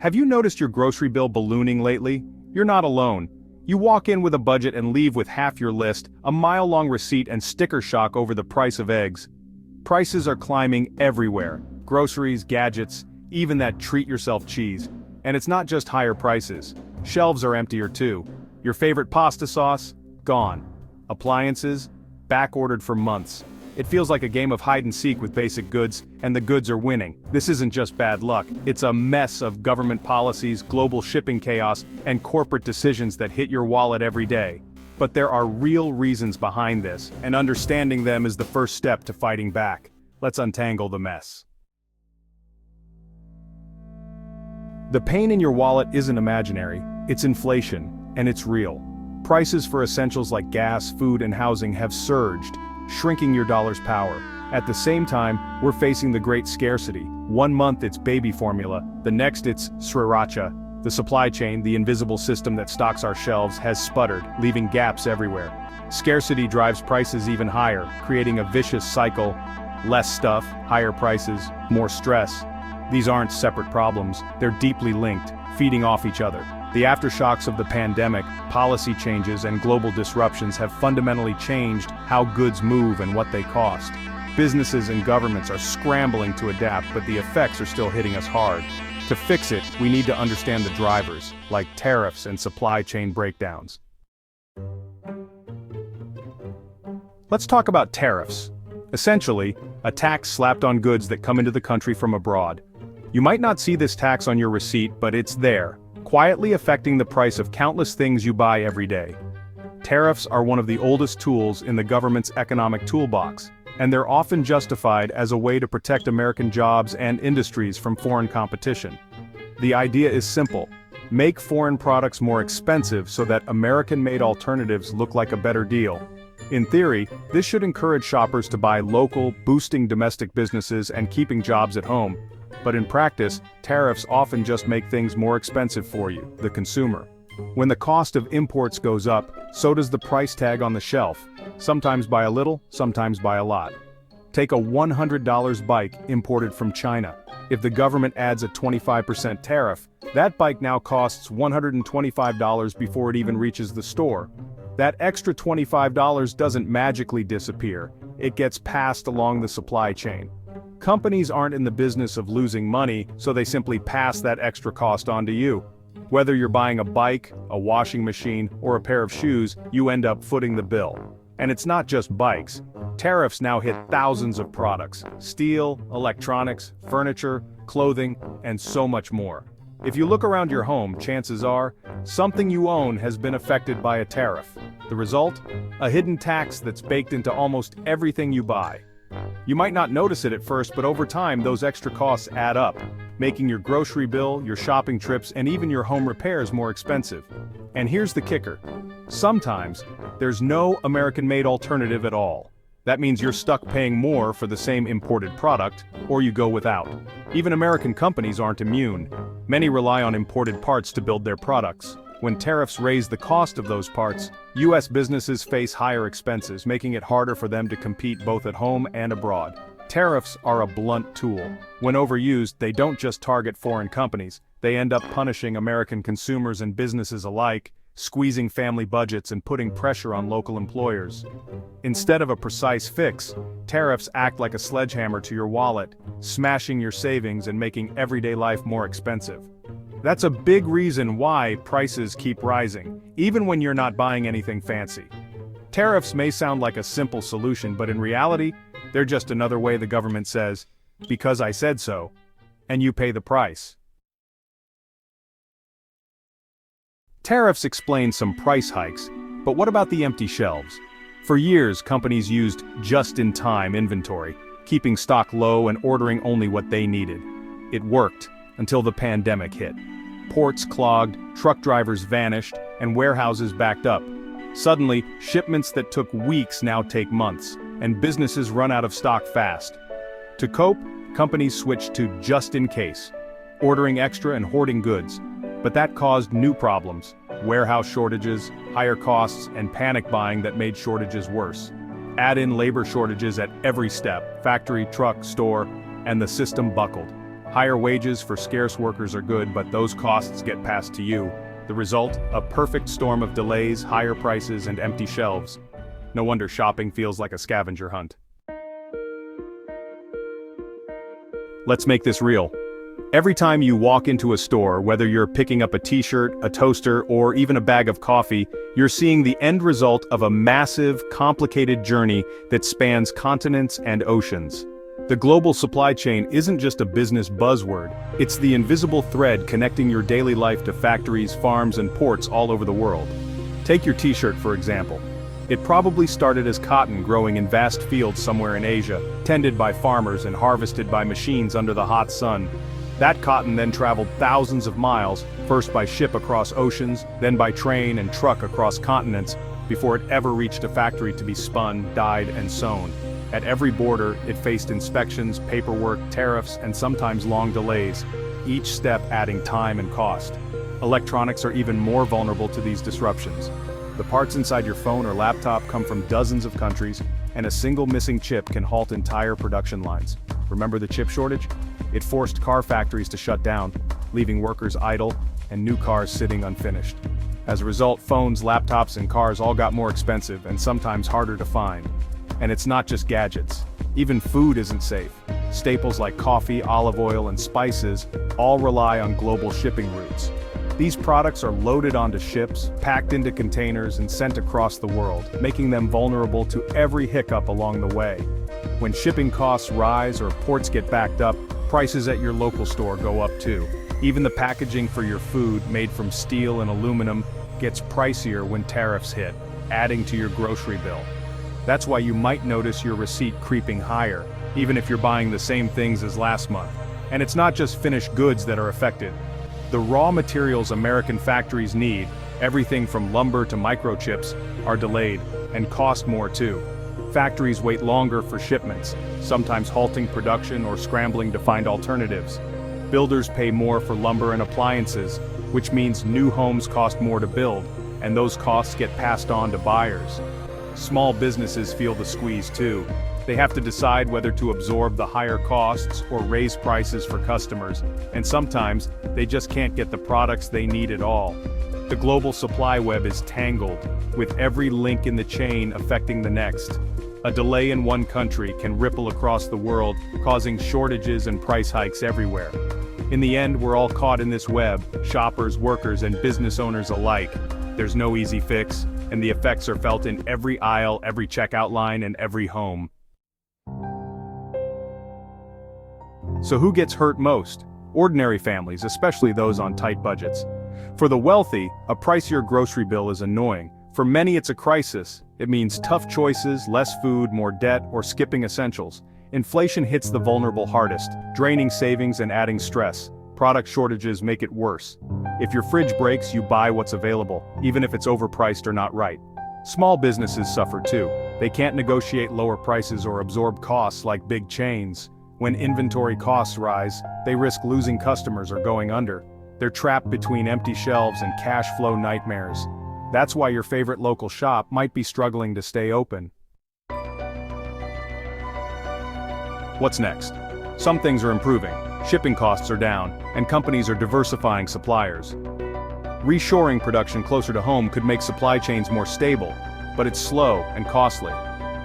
Have you noticed your grocery bill ballooning lately? You're not alone. You walk in with a budget and leave with half your list, a mile-long receipt and sticker shock over the price of eggs. Prices are climbing everywhere. Groceries, gadgets, even that treat-yourself cheese. And it's not just higher prices. Shelves are emptier too. Your favorite pasta sauce? Gone. Appliances? Back-ordered for months. It feels like a game of hide-and-seek with basic goods, and the goods are winning. This isn't just bad luck, it's a mess of government policies, global shipping chaos, and corporate decisions that hit your wallet every day. But there are real reasons behind this, and understanding them is the first step to fighting back. Let's untangle the mess. The pain in your wallet isn't imaginary, it's inflation, and it's real. Prices for essentials like gas, food, and housing have surged, shrinking your dollar's power. At the same time, we're facing the great scarcity. 1 month it's baby formula, the next it's sriracha. The supply chain, the invisible system that stocks our shelves, has sputtered, leaving gaps everywhere. Scarcity drives prices even higher, creating a vicious cycle. Less stuff, higher prices, more stress. These aren't separate problems, they're deeply linked, feeding off each other. The aftershocks of the pandemic, policy changes, and global disruptions have fundamentally changed how goods move and what they cost. Businesses and governments are scrambling to adapt, but the effects are still hitting us hard. To fix it, we need to understand the drivers, like tariffs and supply chain breakdowns. Let's talk about tariffs. Essentially, a tax slapped on goods that come into the country from abroad. You might not see this tax on your receipt, but it's there, quietly affecting the price of countless things you buy every day. Tariffs are one of the oldest tools in the government's economic toolbox, and they're often justified as a way to protect American jobs and industries from foreign competition. The idea is simple: make foreign products more expensive so that American-made alternatives look like a better deal. In theory, this should encourage shoppers to buy local, boosting domestic businesses and keeping jobs at home. But in practice, tariffs often just make things more expensive for you, the consumer. When the cost of imports goes up, so does the price tag on the shelf, sometimes by a little, sometimes by a lot. Take a $100 bike imported from China. If the government adds a 25% tariff, that bike now costs $125 before it even reaches the store. That extra $25 doesn't magically disappear, it gets passed along the supply chain. Companies aren't in the business of losing money, so they simply pass that extra cost on to you. Whether you're buying a bike, a washing machine, or a pair of shoes, you end up footing the bill. And it's not just bikes. Tariffs now hit thousands of products: steel, electronics, furniture, clothing, and so much more. If you look around your home, chances are, something you own has been affected by a tariff. The result? A hidden tax that's baked into almost everything you buy. You might not notice it at first, but over time those extra costs add up, making your grocery bill, your shopping trips, and even your home repairs more expensive. And here's the kicker: sometimes, there's no American-made alternative at all. That means you're stuck paying more for the same imported product, or you go without. Even American companies aren't immune. Many rely on imported parts to build their products. When tariffs raise the cost of those parts, U.S. businesses face higher expenses, making it harder for them to compete both at home and abroad. Tariffs are a blunt tool. When overused, they don't just target foreign companies, they end up punishing American consumers and businesses alike, squeezing family budgets and putting pressure on local employers. Instead of a precise fix, tariffs act like a sledgehammer to your wallet, smashing your savings and making everyday life more expensive. That's a big reason why prices keep rising, even when you're not buying anything fancy. Tariffs may sound like a simple solution, but in reality, they're just another way the government says, "Because I said so," and you pay the price. Tariffs explain some price hikes, but what about the empty shelves? For years, companies used just-in-time inventory, keeping stock low and ordering only what they needed. It worked, until the pandemic hit. Ports clogged, truck drivers vanished, and warehouses backed up. Suddenly, shipments that took weeks now take months, and businesses run out of stock fast. To cope, companies switched to just-in-case, ordering extra and hoarding goods. But that caused new problems: warehouse shortages, higher costs, and panic buying that made shortages worse. Add in labor shortages at every step: factory, truck, store, and the system buckled. Higher wages for scarce workers are good, but those costs get passed to you. The result, a perfect storm of delays, higher prices, and empty shelves. No wonder shopping feels like a scavenger hunt. Let's make this real. Every time you walk into a store, whether you're picking up a t-shirt, a toaster, or even a bag of coffee, you're seeing the end result of a massive, complicated journey that spans continents and oceans. The global supply chain isn't just a business buzzword, it's the invisible thread connecting your daily life to factories, farms, and ports all over the world. Take your t-shirt for example. It probably started as cotton growing in vast fields somewhere in Asia, tended by farmers and harvested by machines under the hot sun. That cotton then traveled thousands of miles, first by ship across oceans, then by train and truck across continents, before it ever reached a factory to be spun, dyed, and sewn. At every border, it faced inspections, paperwork, tariffs, and sometimes long delays, each step adding time and cost. Electronics are even more vulnerable to these disruptions. The parts inside your phone or laptop come from dozens of countries, and a single missing chip can halt entire production lines. Remember the chip shortage? It forced car factories to shut down, leaving workers idle and new cars sitting unfinished. As a result, phones, laptops, and cars all got more expensive and sometimes harder to find. And it's not just gadgets. Even food isn't safe. Staples like coffee, olive oil, and spices all rely on global shipping routes. These products are loaded onto ships, packed into containers, and sent across the world, making them vulnerable to every hiccup along the way. When shipping costs rise or ports get backed up, prices at your local store go up too. Even the packaging for your food, made from steel and aluminum, gets pricier when tariffs hit, adding to your grocery bill. That's why you might notice your receipt creeping higher, even if you're buying the same things as last month. And it's not just finished goods that are affected. The raw materials American factories need, everything from lumber to microchips, are delayed, and cost more too. Factories wait longer for shipments, sometimes halting production or scrambling to find alternatives. Builders pay more for lumber and appliances, which means new homes cost more to build, and those costs get passed on to buyers. Small businesses feel the squeeze too. They have to decide whether to absorb the higher costs or raise prices for customers, and sometimes they just can't get the products they need at all. The global supply web is tangled, with every link in the chain affecting the next. A delay in one country can ripple across the world, causing shortages and price hikes everywhere. In the end, we're all caught in this web, shoppers, workers, and business owners alike. There's no easy fix, and the effects are felt in every aisle, every checkout line, and every home. So who gets hurt most? Ordinary families, especially those on tight budgets. For the wealthy, a pricier grocery bill is annoying. For many it's a crisis. It means tough choices, less food, more debt, or skipping essentials. Inflation hits the vulnerable hardest, draining savings and adding stress. Product shortages make it worse. If your fridge breaks, you buy what's available, even if it's overpriced or not right. Small businesses suffer too. They can't negotiate lower prices or absorb costs like big chains. When inventory costs rise, they risk losing customers or going under. They're trapped between empty shelves and cash flow nightmares. That's why your favorite local shop might be struggling to stay open. What's next? Some things are improving, shipping costs are down, and companies are diversifying suppliers. Reshoring production closer to home could make supply chains more stable, but it's slow and costly.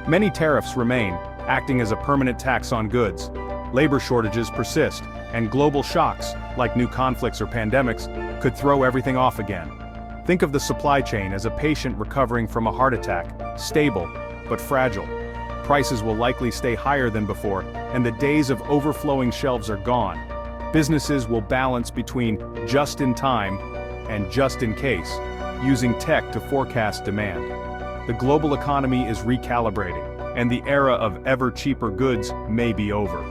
Many tariffs remain, acting as a permanent tax on goods. Labor shortages persist, and global shocks, like new conflicts or pandemics, could throw everything off again. Think of the supply chain as a patient recovering from a heart attack, stable, but fragile. Prices will likely stay higher than before, and the days of overflowing shelves are gone. Businesses will balance between just in time and just in case, using tech to forecast demand. The global economy is recalibrating, and the era of ever cheaper goods may be over.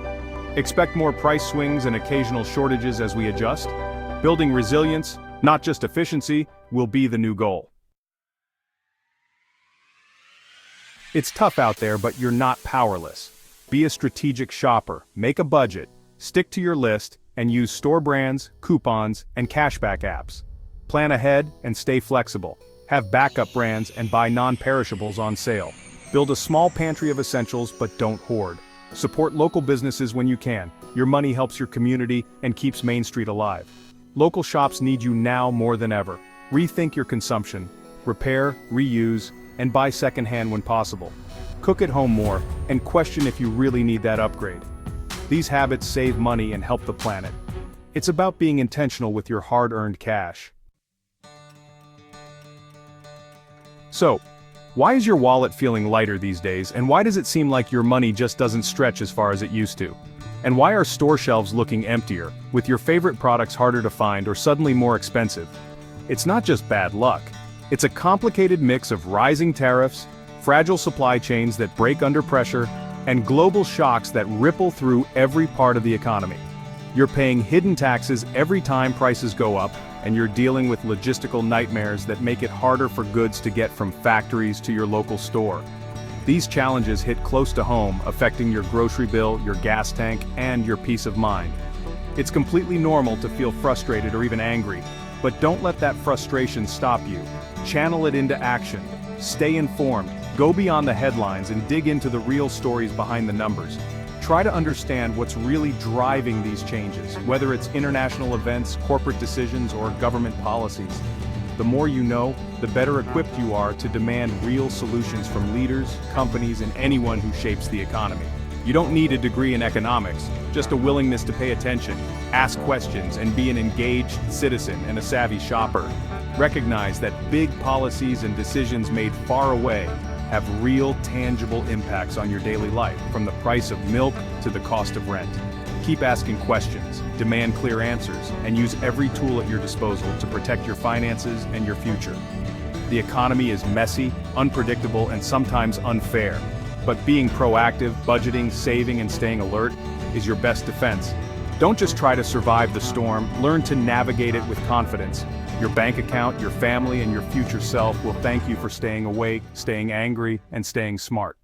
Expect more price swings and occasional shortages as we adjust. Building resilience, not just efficiency, will be the new goal. It's tough out there, but you're not powerless. Be a strategic shopper, make a budget, stick to your list, and use store brands, coupons, and cashback apps. Plan ahead and stay flexible. Have backup brands and buy non-perishables on sale. Build a small pantry of essentials, but don't hoard. Support local businesses when you can. Your money helps your community and keeps Main Street alive. Local shops need you now more than ever. Rethink your consumption. Repair, reuse, and buy secondhand when possible. Cook at home more, and question if you really need that upgrade. These habits save money and help the planet. It's about being intentional with your hard-earned cash. So, why is your wallet feeling lighter these days, and why does it seem like your money just doesn't stretch as far as it used to? And why are store shelves looking emptier, with your favorite products harder to find or suddenly more expensive? It's not just bad luck. It's a complicated mix of rising tariffs, fragile supply chains that break under pressure, and global shocks that ripple through every part of the economy. You're paying hidden taxes every time prices go up, and you're dealing with logistical nightmares that make it harder for goods to get from factories to your local store. These challenges hit close to home, affecting your grocery bill, your gas tank, and your peace of mind. It's completely normal to feel frustrated or even angry, but don't let that frustration stop you. Channel it into action. Stay informed, go beyond the headlines and dig into the real stories behind the numbers. Try to understand what's really driving these changes, whether it's international events, corporate decisions, or government policies. The more you know, the better equipped you are to demand real solutions from leaders, companies, and anyone who shapes the economy. You don't need a degree in economics, just a willingness to pay attention, ask questions, and be an engaged citizen and a savvy shopper. Recognize that big policies and decisions made far away have real, tangible impacts on your daily life, from the price of milk to the cost of rent. Keep asking questions, demand clear answers, and use every tool at your disposal to protect your finances and your future. The economy is messy, unpredictable, and sometimes unfair. But being proactive, budgeting, saving, and staying alert is your best defense. Don't just try to survive the storm, learn to navigate it with confidence. Your bank account, your family, and your future self will thank you for staying awake, staying angry, and staying smart.